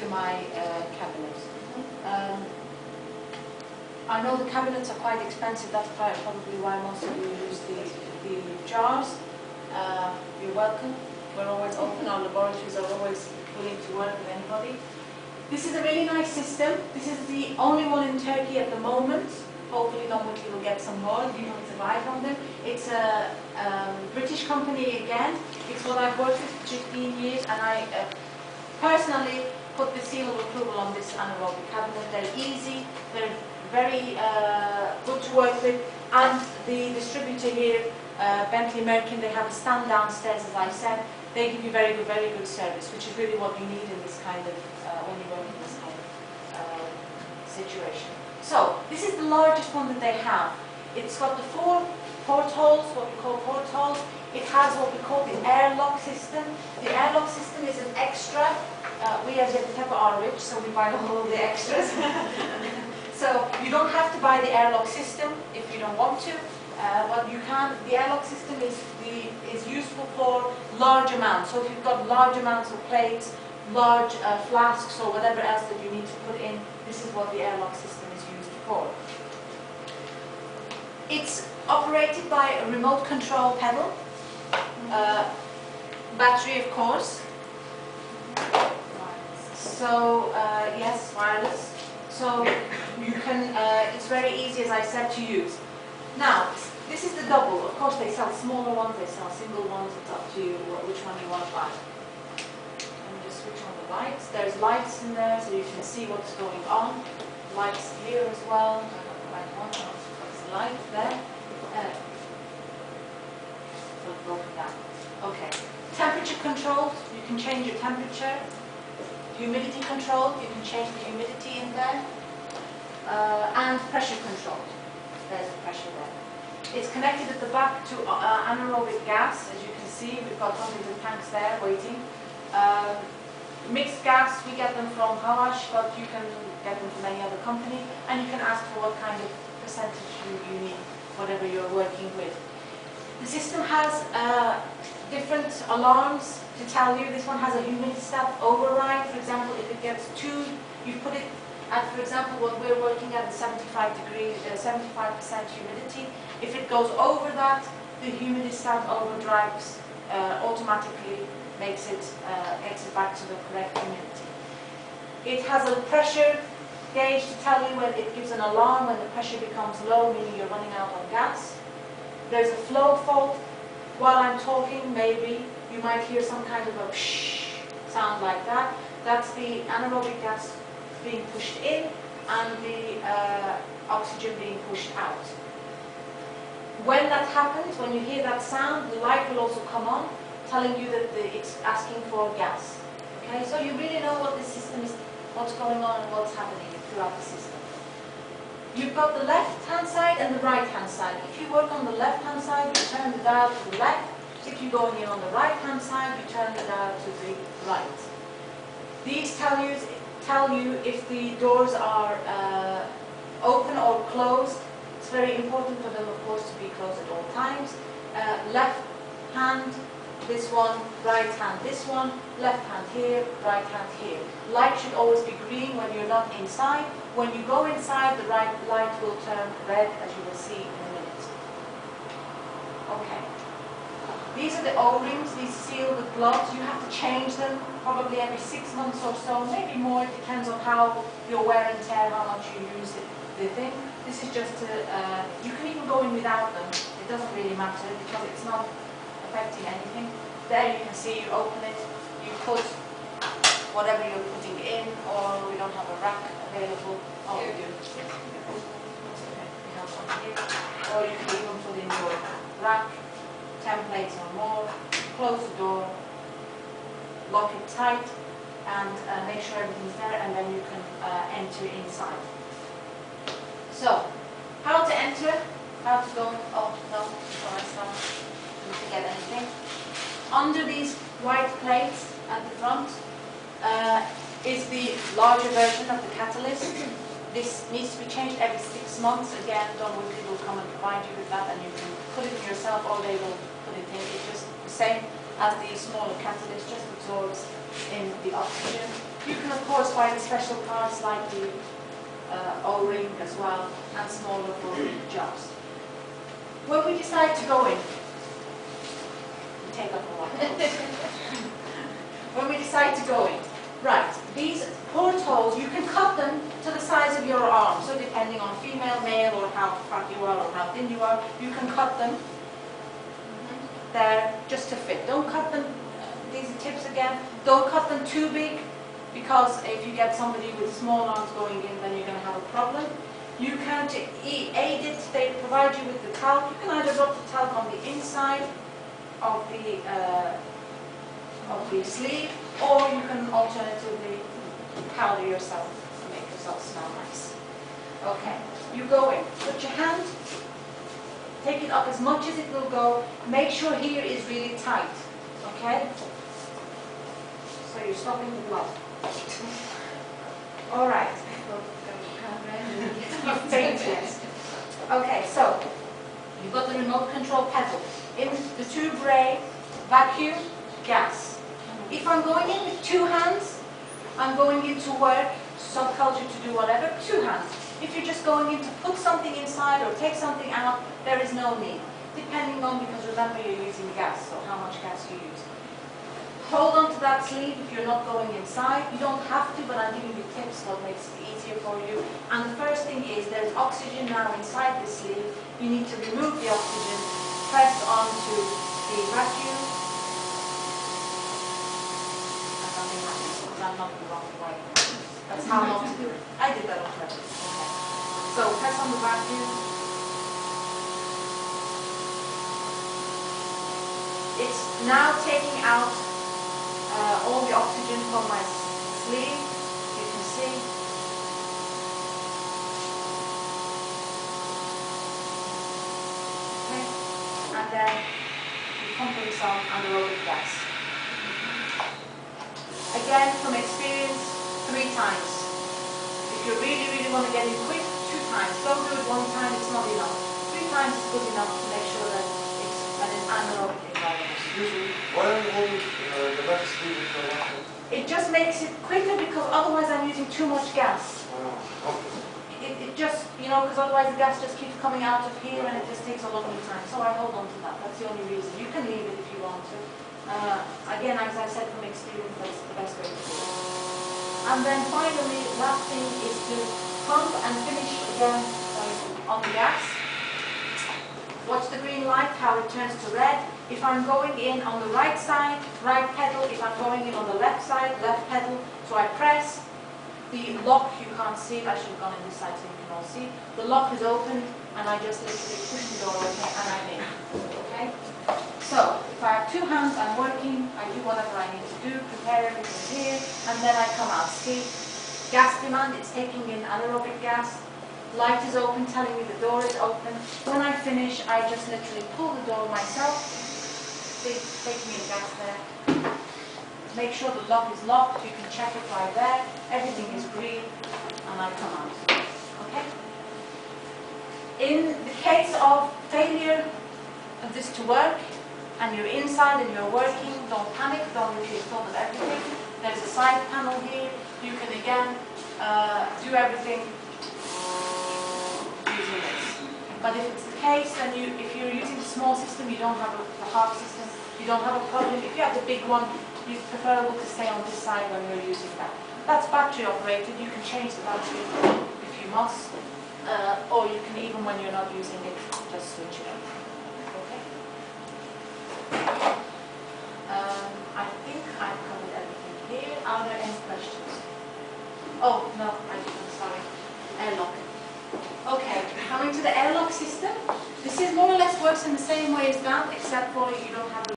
to my cabinet. I know the cabinets are quite expensive, that's probably why most of you use the jars. You're welcome. We're always open, our laboratories are always willing to work with anybody. This is a really nice system. This is the only one in Turkey at the moment. Hopefully Whitley will get some more, you will survive on them. It's a British company again. It's what I've worked with for 15 years, and I personally put the seal of approval on this anaerobic cabinet. They're easy, they're very good to work with, and the distributor here, Bentley Merkim, they have a stand downstairs, as I said. They give you very good service, which is really what you need in this kind of, when you work in this kind of situation. So, this is the largest one that they have. It's got the 4 portholes, what we call portholes. It has what we call the airlock system. The airlock system is an extra. We as Yeditepe are rich, so we buy all the extras. So, you don't have to buy the airlock system if you don't want to. But you can. The airlock system is useful for large amounts. So if you've got large amounts of plates, large flasks, or whatever else that you need to put in, this is what the airlock system is used for. It's operated by a remote control pedal, battery, of course. So yes, wireless. So you can. It's very easy, as I said, to use. Now, this is the double. Of course, they sell smaller ones, they sell single ones. It's up to you which one you want to buy. Let me just switch on the lights. There's lights in there, so you can see what's going on. Lights here as well. I got the right one. There's the light there. Okay. Temperature controlled. You can change your temperature. Humidity controlled. You can change the humidity in there. And pressure controlled. There's the pressure there. It's connected at the back to anaerobic gas, as you can see. We've got hundreds of tanks there waiting. Mixed gas, we get them from Havaş, but you can get them from any other company, and you can ask for what kind of percentage you need, whatever you're working with. The system has different alarms to tell you. This one has a humidistat override. For example, if it gets too, you put it at, for example, what we're working at is 75% humidity. If it goes over that, the humidistat overdrives automatically, makes it gets it back to the correct humidity. It has a pressure gauge to tell you when it gives an alarm when the pressure becomes low, meaning you're running out of gas. There's a flow fault. While I'm talking, maybe you might hear some kind of a psh sound like that. That's the anaerobic gas being pushed in and the oxygen being pushed out. When that happens, when you hear that sound, the light will also come on, telling you that it's asking for gas. Okay, so you really know what the system is, what's going on and what's happening throughout the system. You've got the left-hand side and the right-hand side. If you work on the left-hand side, you turn the dial to the left. If you go in on the right-hand side, you turn the dial to the right. These tell you if the doors are open or closed. It's very important for them, of course, to be closed at all times. Left hand, this one, right hand, this one, left hand here, right hand here. Light should always be green when you're not inside. When you go inside, the right light will turn red, as you will see in a minute. Okay. These are the O-rings, these seal with gloves. You have to change them probably every 6 months or so, maybe more. It depends on how your wear and tear, how much you use the thing. This is just to, you can even go in without them. It doesn't really matter because it's not affecting anything. There you can see, you open it, you put whatever you're putting in, or we don't have a rack available. Oh, we do. Yes, we have one here. Or you can even put in your rack, templates or more, close the door, lock it tight, and make sure everything's there, and then you can enter inside. So, how to enter, how to go, oh no, sorry, it's not, didn't forget anything. Under these white plates at the front is the larger version of the catalyst. This needs to be changed every 6 months. Again, Whitley will come and provide you with that, and you can put it in yourself, or they will put it in. It's just the same as the smaller catalyst, just absorbs in the oxygen. You can of course buy the special parts like the O-ring as well, and smaller for jobs. When we decide to go in, we take up a lot. When we decide to go in, right, these portholes, you can cut them to the size of your arm. So depending on female, male, or how fat you are or how thin you are, you can cut them there just to fit. Don't cut them, these are tips again, don't cut them too big, because if you get somebody with small arms going in, then you're going to have a problem. You can, to aid it, they provide you with the talc. You can either rub the talc on the inside of the sleeve, or you can alternatively powder yourself to make yourself smell nice. Okay, you go in, put your hand, take it up as much as it will go. Make sure here is really tight, okay? So you're stopping the blood. All right. Okay, so you've got the remote control pedal. In the tube ray, vacuum, gas. If I'm going in with two hands, I'm going in to work, subculture, to do whatever, two hands. If you're just going in to put something inside or take something out, there is no need. Depending on, because remember you're using gas, so how much gas you use. Hold on to that sleeve if you're not going inside. You don't have to, but I'm giving you tips what makes it easier for you. And the first thing is there's oxygen now inside the sleeve. You need to remove the oxygen, press onto the vacuum, and nothing happens because I'm not the wrong way. That's how not to do it. I did that on purpose. Okay. So press on the vacuum. It's now taking out all the oxygen from my sleeve, you can see. Okay. And then you pump in some anaerobic gas. Again, from experience, 3 times. If you really, really want to get in quick, 2 times. Don't do it 1 time, it's not enough. 3 times is good enough to make sure that it's an anaerobic environment. Why don't you hold the left sleeve with the left hand? It just makes it quicker because otherwise I'm using too much gas. Oh, okay. It just, you know, because otherwise the gas just keeps coming out of here and it just takes a long time. So I hold on to that. That's the only reason. You can leave it if you want to. Again, as I said from experience, that's the best way to do it. And then finally, last thing is to pump and finish again on the gas. Watch the green light, how it turns to red. If I'm going in on the right side, right pedal. If I'm going in on the left side, left pedal. So I press. The lock, you can't see it. I should have gone in this side so you can all see. The lock is open and I just literally push the door open and I'm in. Okay? So, if I have 2 hands, I'm working, I do whatever I need to do, prepare everything here, and then I come out. See, gas demand, it's taking in anaerobic gas. Light is open, telling me the door is open. When I finish, I just literally pull the door myself. See, taking in gas there. Make sure the lock is locked, you can check it right there. Everything is green, and I come out. Okay? In the case of failure of this to work, and you're inside and you're working, don't panic, don't literally thought of everything. There's a side panel here. You can again do everything using this. But if it's the case, then if you're using the small system, you don't have the half system, you don't have a problem. If you have the big one, it's preferable to stay on this side when you're using that. That's battery operated. You can change the battery if you must, or you can, even when you're not using it, just switch it on. Okay. I think I've covered everything here. Are there any questions? Oh, no, I didn't, sorry. Airlock. Okay, coming to the airlock system. This is more or less works in the same way as that, except for you don't have the